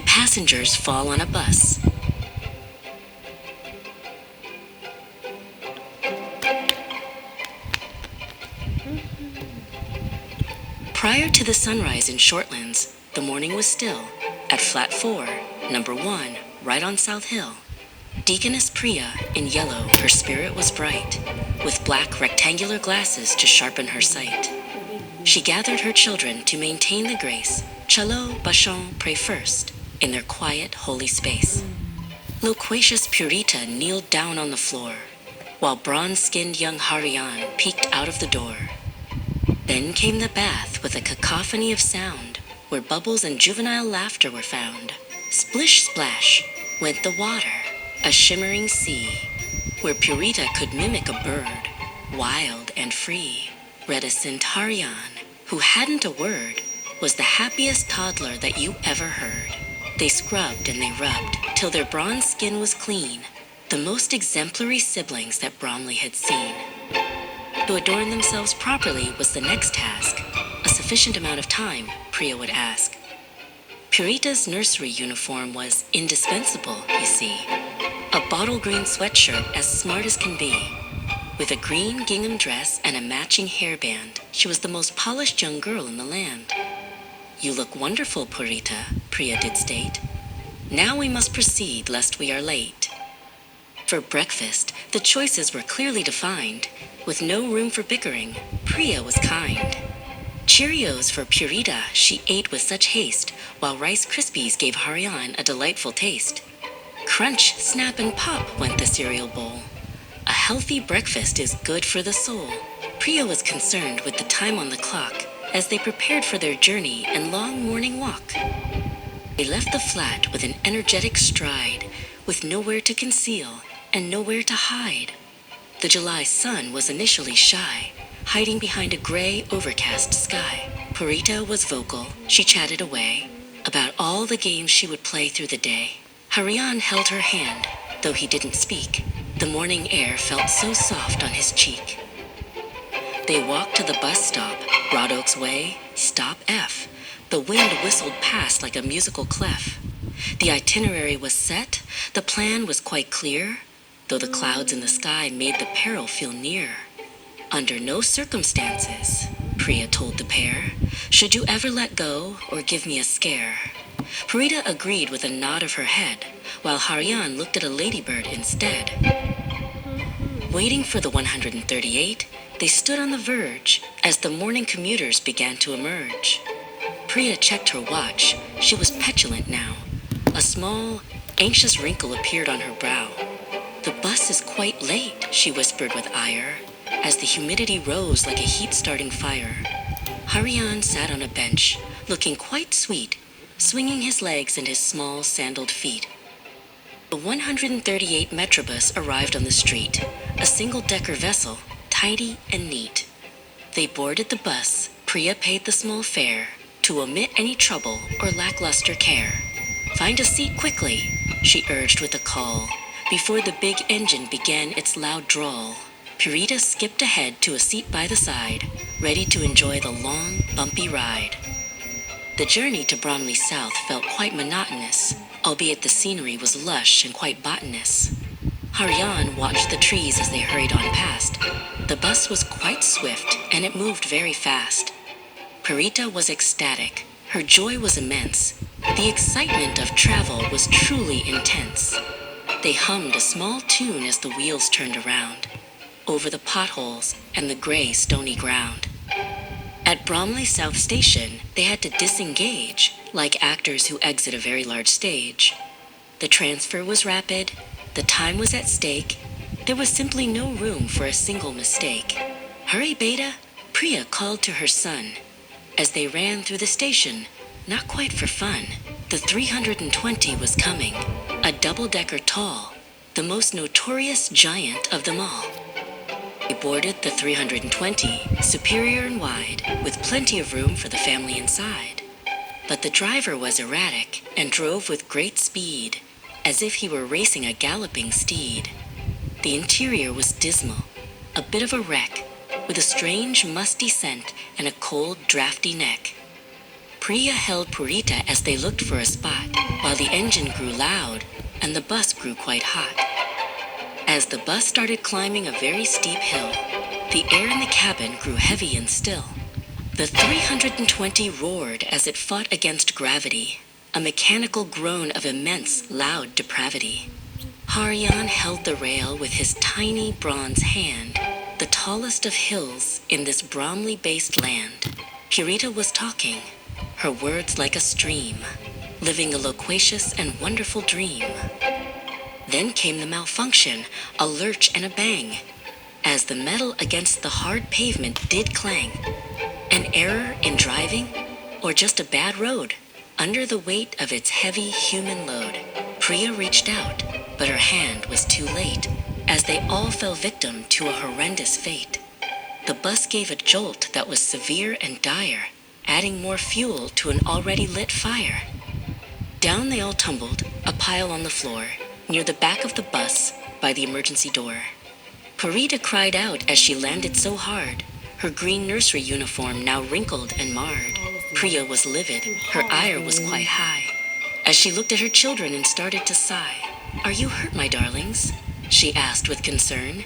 Passengers fall on a bus. Prior to the sunrise in Shortlands, the morning was still. At Flat 4, Number 1, right on South Hill. Deaconess Priya, in yellow, her spirit was bright, with black rectangular glasses to sharpen her sight. She gathered her children to maintain the grace. Chalo, Bachon, pray first, in their quiet, holy space. Loquacious Purita kneeled down on the floor, while bronze-skinned young Harian peeked out of the door. Then came the bath with a cacophony of sound, where bubbles and juvenile laughter were found. Splish-splash went the water, a shimmering sea, where Purita could mimic a bird, wild and free. Reticent Harian, who hadn't a word, was the happiest toddler that you ever heard. They scrubbed and they rubbed till their bronze skin was clean, the most exemplary siblings that Bromley had seen. To adorn themselves properly was the next task. A sufficient amount of time, Priya would ask. Purita's nursery uniform was indispensable, you see. A bottle green sweatshirt as smart as can be. With a green gingham dress and a matching hairband, she was the most polished young girl in the land. You look wonderful, Purita, Priya did state. Now we must proceed lest we are late. For breakfast, the choices were clearly defined. With no room for bickering, Priya was kind. Cheerios for Purita she ate with such haste, while Rice Krispies gave Harian a delightful taste. Crunch, snap, and pop went the cereal bowl. A healthy breakfast is good for the soul. Priya was concerned with the time on the clock as they prepared for their journey and long morning walk. They left the flat with an energetic stride, with nowhere to conceal and nowhere to hide. The July sun was initially shy, hiding behind a gray, overcast sky. Purita was vocal. She chatted away about all the games she would play through the day. Harian held her hand, though he didn't speak. The morning air felt so soft on his cheek. They walked to the bus stop, Broad Oaks Way, stop F. The wind whistled past like a musical clef. The itinerary was set, the plan was quite clear, though the clouds in the sky made the peril feel near. Under no circumstances, Priya told the pair, should you ever let go or give me a scare. Purita agreed with a nod of her head, while Harian looked at a ladybird instead. Waiting for the 138, they stood on the verge as the morning commuters began to emerge. Priya checked her watch. She was petulant now. A small, anxious wrinkle appeared on her brow. The bus is quite late, she whispered with ire, as the humidity rose like a heat-starting fire. Harian sat on a bench, looking quite sweet, swinging his legs and his small, sandaled feet. The 138 Metrobus arrived on the street, a single-decker vessel, tidy and neat. They boarded the bus. Priya paid the small fare to omit any trouble or lackluster care. Find a seat quickly, she urged with a call, before the big engine began its loud drawl. Purita skipped ahead to a seat by the side, ready to enjoy the long, bumpy ride. The journey to Bromley South felt quite monotonous, albeit the scenery was lush and quite botanous. Harian watched the trees as they hurried on past. The bus was quite swift, and it moved very fast. Purita was ecstatic. Her joy was immense. The excitement of travel was truly intense. They hummed a small tune as the wheels turned around, over the potholes and the gray, stony ground. At Bromley South Station, they had to disengage, like actors who exit a very large stage. The transfer was rapid, the time was at stake, there was simply no room for a single mistake. Hurry, Beta, Priya called to her son. As they ran through the station, not quite for fun, the 320 was coming, a double-decker tall, the most notorious giant of them all. They boarded the 320, superior and wide, with plenty of room for the family inside. But the driver was erratic and drove with great speed, as if he were racing a galloping steed. The interior was dismal, a bit of a wreck, with a strange musty scent and a cold, drafty neck. Priya held Purita as they looked for a spot, while the engine grew loud and the bus grew quite hot. As the bus started climbing a very steep hill, the air in the cabin grew heavy and still. The 320 roared as it fought against gravity, a mechanical groan of immense, loud depravity. Harian held the rail with his tiny bronze hand, the tallest of hills in this Bromley-based land. Purita was talking, her words like a stream, living a loquacious and wonderful dream. Then came the malfunction, a lurch and a bang, as the metal against the hard pavement did clang. An error in driving, or just a bad road? Under the weight of its heavy human load, Priya reached out, but her hand was too late, as they all fell victim to a horrendous fate. The bus gave a jolt that was severe and dire, adding more fuel to an already lit fire. Down they all tumbled, a pile on the floor, near the back of the bus by the emergency door. Purita cried out as she landed so hard, her green nursery uniform now wrinkled and marred. Priya was livid, her ire was quite high, as she looked at her children and started to sigh. "Are you hurt, my darlings?" she asked with concern,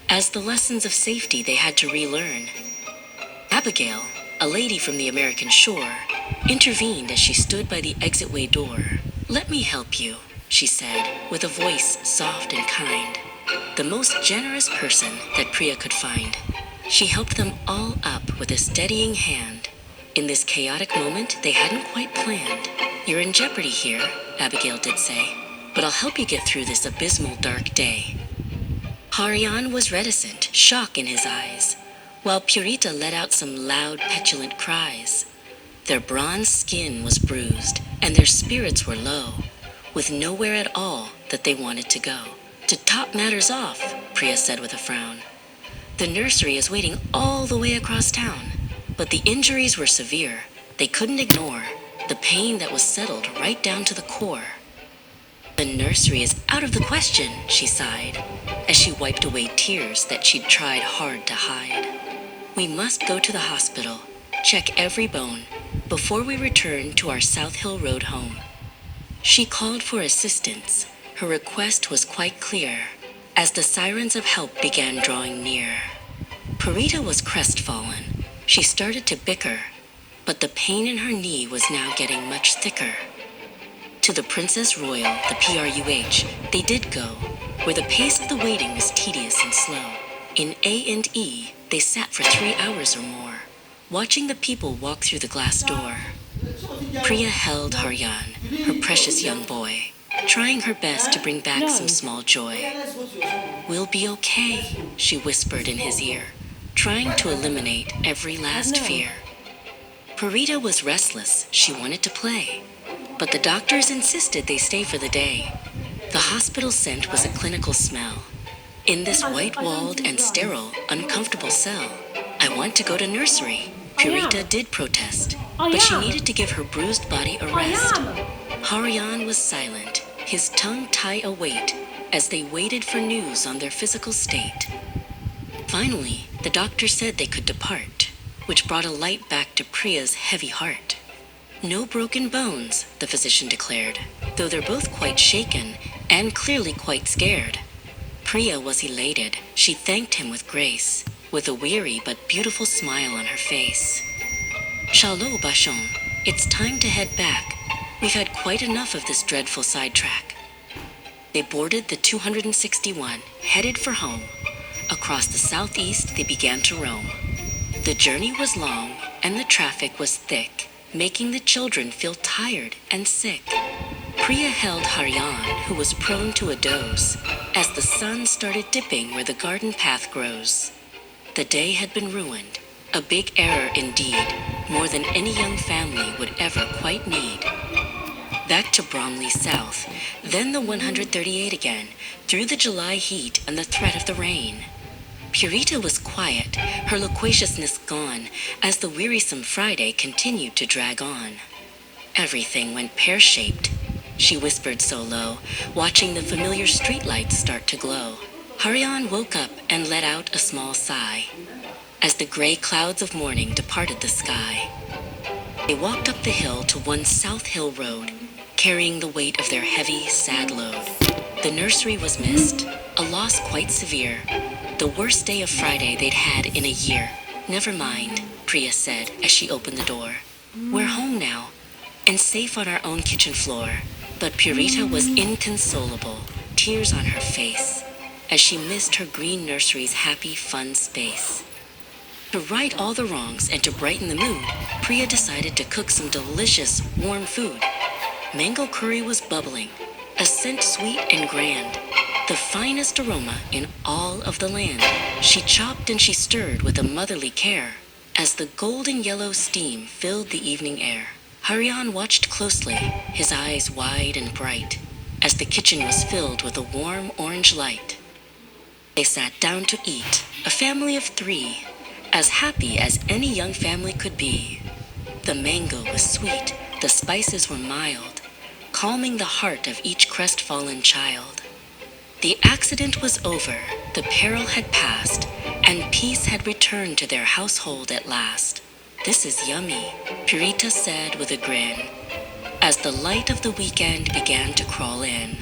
as the lessons of safety they had to relearn. Abigail, a lady from the American shore, intervened as she stood by the exitway door. "Let me help you," she said, with a voice soft and kind. The most generous person that Priya could find. She helped them all up with a steadying hand. In this chaotic moment they hadn't quite planned. "You're in jeopardy here," Abigail did say, "but I'll help you get through this abysmal dark day." Harian was reticent, shock in his eyes, while Purita let out some loud, petulant cries. Their bronze skin was bruised, and their spirits were low, with nowhere at all that they wanted to go. "To top matters off," Priya said with a frown, "the nursery is waiting all the way across town, but the injuries were severe. They couldn't ignore the pain that was settled right down to the core." "The nursery is out of the question," she sighed, as she wiped away tears that she'd tried hard to hide. "We must go to the hospital, check every bone, before we return to our South Hill Road home." She called for assistance. Her request was quite clear, as the sirens of help began drawing near. Purita was crestfallen. She started to bicker, but the pain in her knee was now getting much thicker. To the Princess Royal, the PRUH, they did go, where the pace of the waiting was tedious and slow. In A&E, they sat for 3 hours or more, watching the people walk through the glass door. Priya held Harian, her precious young boy, trying her best to bring back some small joy. "We'll be okay," she whispered in his ear, trying to eliminate every last fear. Purita was restless. She wanted to play, but the doctors insisted they stay for the day. The hospital scent was a clinical smell. In this white-walled and sterile, uncomfortable cell, "I want to go to nursery," Purita did protest, but she needed to give her bruised body a rest. Harian was silent, his tongue tied await, as they waited for news on their physical state. Finally, the doctor said they could depart, which brought a light back to Priya's heavy heart. "No broken bones," the physician declared, though they're both quite shaken and clearly quite scared. Priya was elated. She thanked him with grace, with a weary but beautiful smile on her face. "Shalom, Bachon. It's time to head back. We've had quite enough of this dreadful sidetrack." They boarded the 261, headed for home. Across the southeast, they began to roam. The journey was long, and the traffic was thick, making the children feel tired and sick. Priya held Harian, who was prone to a doze, as the sun started dipping where the garden path grows. The day had been ruined, a big error indeed, more than any young family would ever quite need. Back to Bromley South, then the 138 again, through the July heat and the threat of the rain. Purita was quiet, her loquaciousness gone, as the wearisome Friday continued to drag on. Everything went pear-shaped, she whispered so low, watching the familiar streetlights start to glow. Harian woke up and let out a small sigh, as the gray clouds of morning departed the sky. They walked up the hill to one South Hill Road, carrying the weight of their heavy, sad load. The nursery was missed, a loss quite severe. The worst day of Friday they'd had in a year. Never mind, Priya said as she opened the door. We're home now, and safe on our own kitchen floor. But Purita was inconsolable, tears on her face, as she missed her green nursery's happy, fun space. To right all the wrongs and to brighten the mood, Priya decided to cook some delicious, warm food. Mango curry was bubbling, a scent sweet and grand, the finest aroma in all of the land. She chopped and she stirred with a motherly care as the golden yellow steam filled the evening air. Harian watched closely, his eyes wide and bright, as the kitchen was filled with a warm orange light. They sat down to eat, a family of 3, as happy as any young family could be. The mango was sweet, the spices were mild, calming the heart of each crestfallen child. The accident was over, the peril had passed, and peace had returned to their household at last. This is yummy, Purita said with a grin, as the light of the weekend began to crawl in.